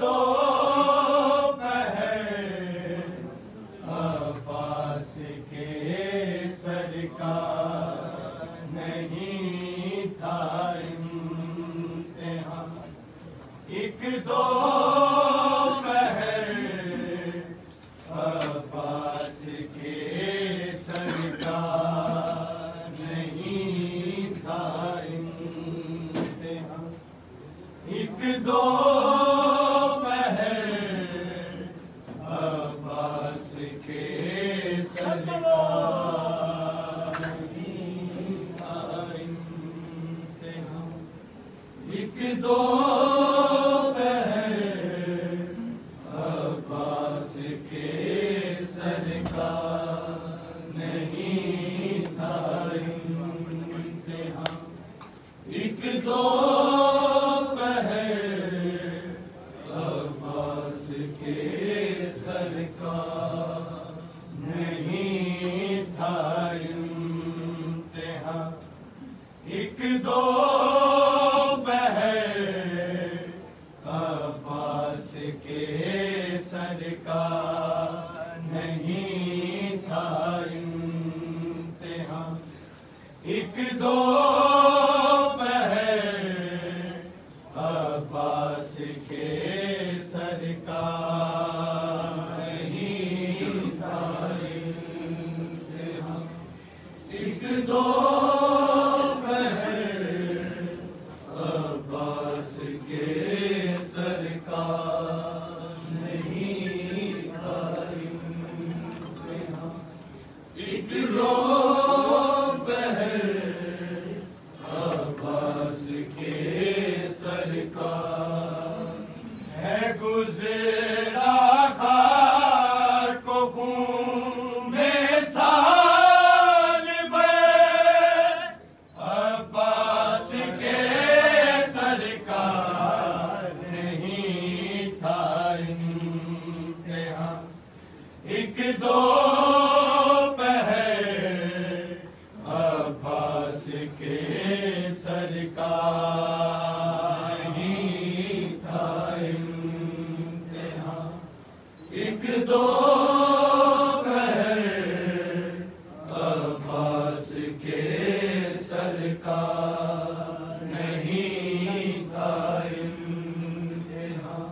दो पहर अब्बास के सरकार नहीं था इम्तिहान। एक दो पहर अब्बास के सरकार नहीं था इम्तिहान। एक दो पहर अब्बास के सरकार नहीं था इम्तिहान। एक दो पहर अब्बास के सरकार नहीं था इम्तिहान। एक दो अब्बास के सरकार नहीं था इम्तिहान। एक दो पहर अब्बास के सरकार नहीं था इम्तिहान। एक दो अब्बास के सरकार नहीं था इम्तिहान। एक दो पहर अब्बास के सरकार नहीं था इम्तिहान। एक दो पहर अब्बास के सरकार है गुज़रा खाक को खून में साल भर। अब्बास के सरकार नहीं था इम्तिहान। एक दो पहर अब्बास के सरकार नहीं था इम्तिहान। एक दो पहर अब्बास के सरकार नहीं था इम्तिहान।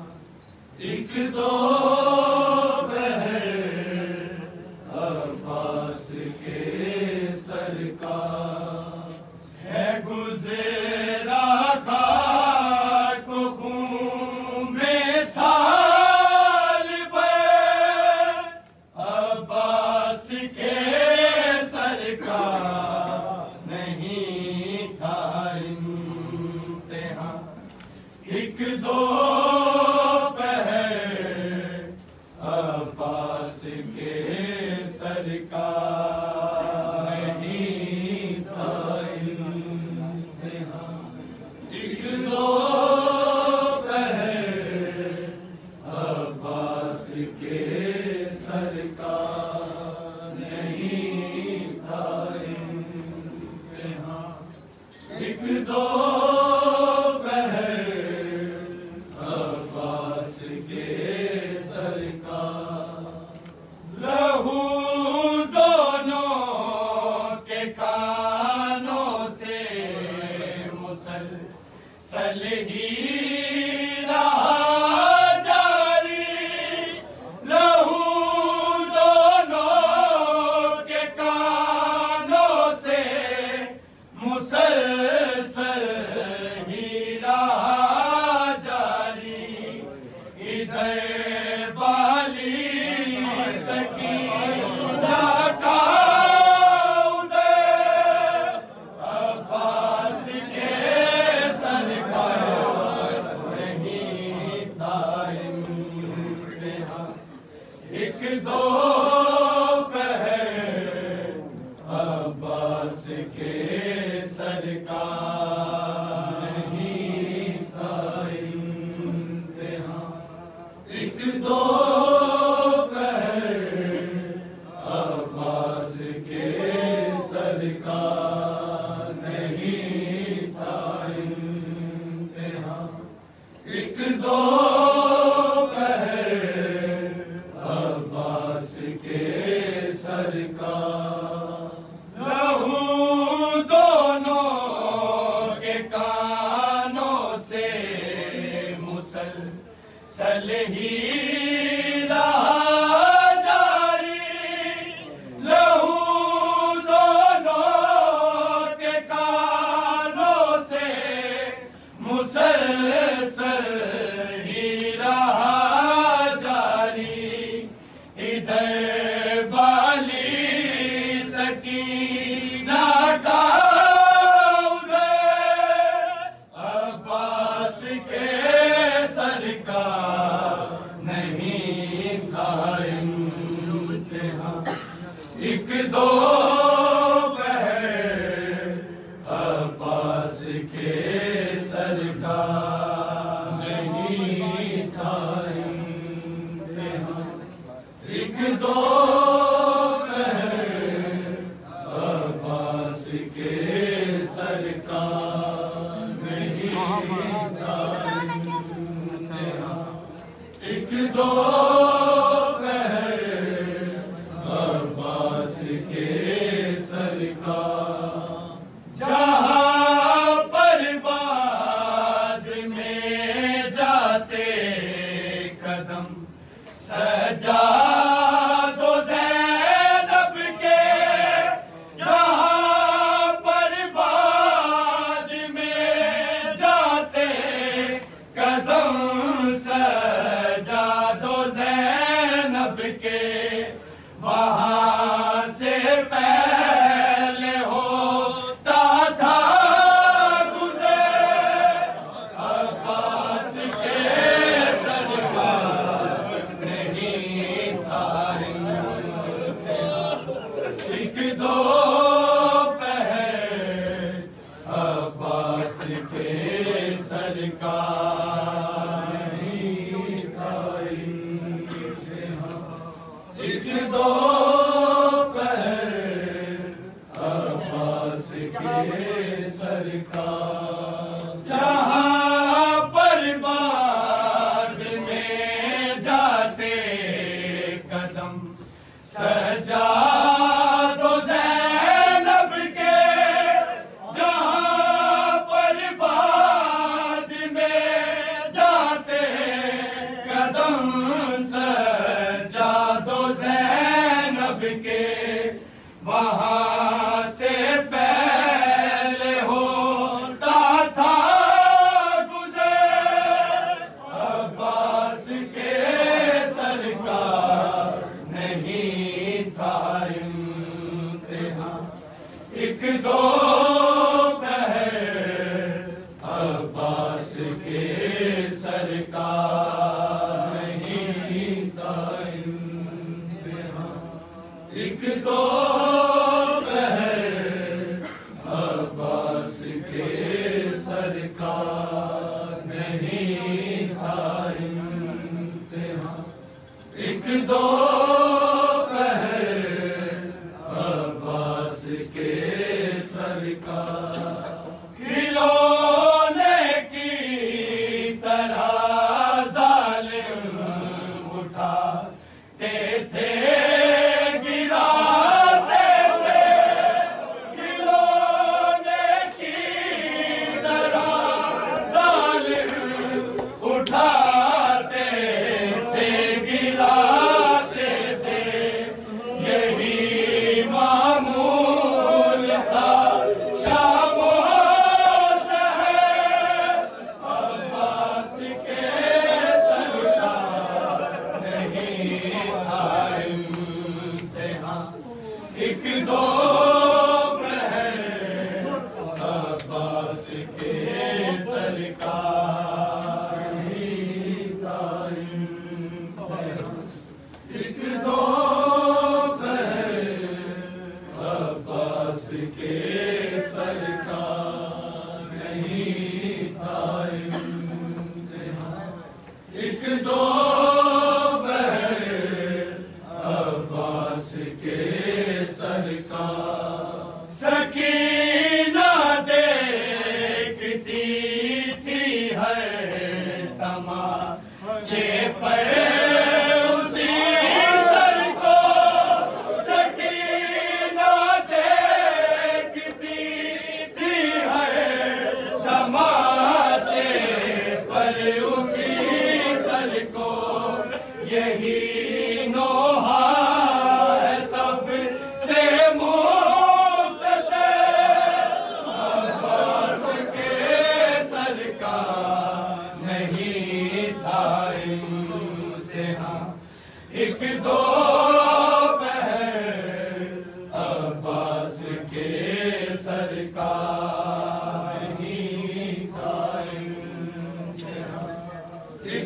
एक दो पहर अब्बास के सरकार है गुज़रा खाक को खून में साल भर। अब्बास के सरकार नहीं था इम्तिहान। एक दो पहर अब्बास के सरकार नहीं था इम्तिहान। एक दो पहर अब्बास के सरकार नहीं था इम्तिहान। एक दो पहर अब्बास के सरकार लहू दोनों के कानों से मुसलसल ही रहा जारी। लहू दोनों के कानों से मुसलसल ही रहा जारी। इधर बाली सकीना का उदय। अब्बास के सरकार नहीं था इम्तिहान। एक दो पहर अब्बास के सरकार नहीं था इम्तिहान। एक दो पहर अब्बास के सरकार नहीं था इम्तिहान। एक दो मुसलसल ही रहा जारी, लहू दोनों के कानों से मुसलसल ही रहा जारी। इधर बाली सकीना का, उधर अब्बास के सर का नहीं था इम्तिहान। एक दो पहर अब्बास के सर का नहीं था इम्तिहान। एक दो पहर अब्बास के सर का नहीं था इम्तिहान। एक दो पहर अब्बास के सर का। जहाँ पर बाद में जाते कदम सजा दो ज़ैनब के, जहाँ पर बाद में जाते कदम सजा दो ज़ैनब के, वहाँ से पहले होता था गुज़र अब्बास के सर का नहीं था इम्तिहान। एक दो पहर अब्बास के सर का नहीं था इम्तिहान। एक दो पहर अब्बास के सर का। जहाँ पर बाद में जाते कदम सजा दो ज़ैनब के, जहाँ पर बाद में जाते कदम सजा दो ज़ैनब के, वहाँ से पहले होता था गुज़र अब्बास के सर का नहीं था इम्तिहान। एक दो पहर अब्बास के सर का नहीं था इम्तिहान। एक दो पहर अब्बास के सर का नहीं था इम्तिहान। एक दो पहर अब्बास के सर का। खिलौने की तरह जालिम उठाते थे, गिराते थे। खिलौने की तरह जालिम उठाते थे, गिराते थे। यही मामूल था शामो सहर अब्बास के सर का नहीं था इम्तिहान। एक दो पहर अब्बास के सर का नहीं था इम्तिहान। एक दो पहर अब्बास के सर का नहीं था इम्तिहान। एक दो पहर अब्बास के सर का। सकीना देखती थी हर तमाचे पर उसी सर को। सकीना देखती थी हर तमाचे पर उसी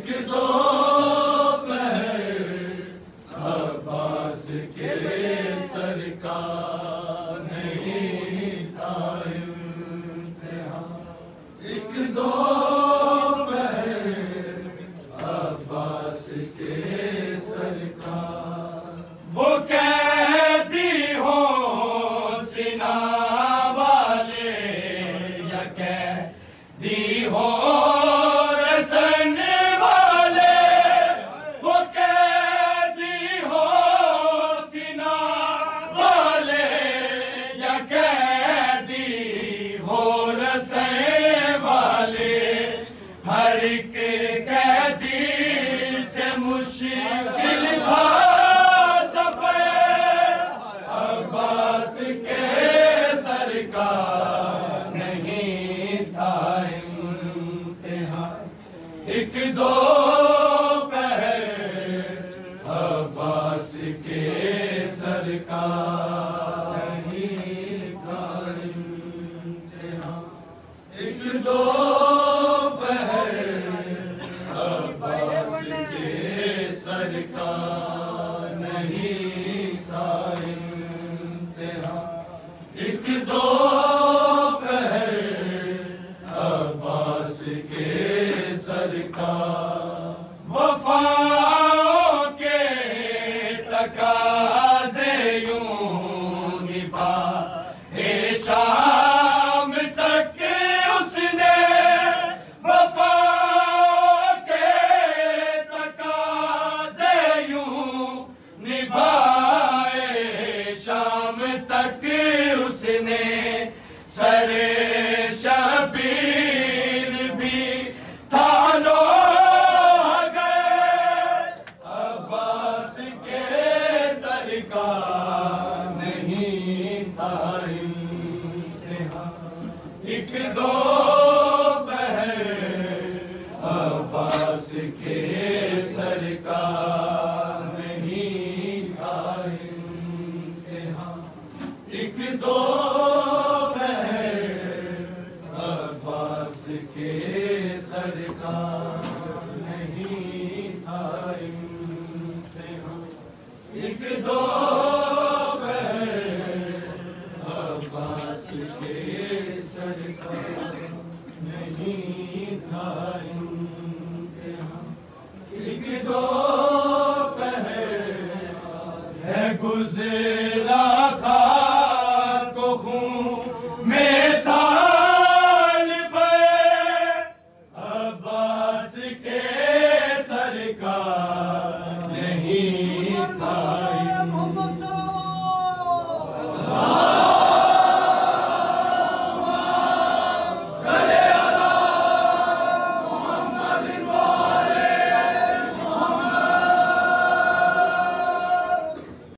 एक दो पहर अब्बास के सरकार नहीं था इम्तिहान। एक दो पहर अब्बास के सरकार। वो कैदी हो सीना वाले या कैदी हो रसन वाले, वो कैदी हो सीना वाले या कैदी हो रसन वाले, हर एक कैदी से मुश्किल था सफर अब्बास के सरकार नहीं था इम्तिहान। एक दो पहर अब्बास के सरकार नहीं था इम्तिहान। एक दो पहर अब्बास के सरकार नहीं था इम्तिहान। एक दो पहर अब्बास के सरकार। वफाओं के तकाज़े यूं निभाए शाम तक उसने, वफाओं के तकाज़े यूं निभाए शाम तक उसने, सरे शबीर भी थानो गए अब्बास के सरकार नहीं था इम्तिहान। एक दो पहर अब्बास के सरकार नहीं था इम्तिहान। एक दो पहर अब्बास के सरकार नहीं था इम्तिहान। एक दो पहर अब्बास के सरकार नहीं था इम्तिहान। एक दो पहर है गुज़रा था को खून में साल भरे अब्बास के सरकार नहीं था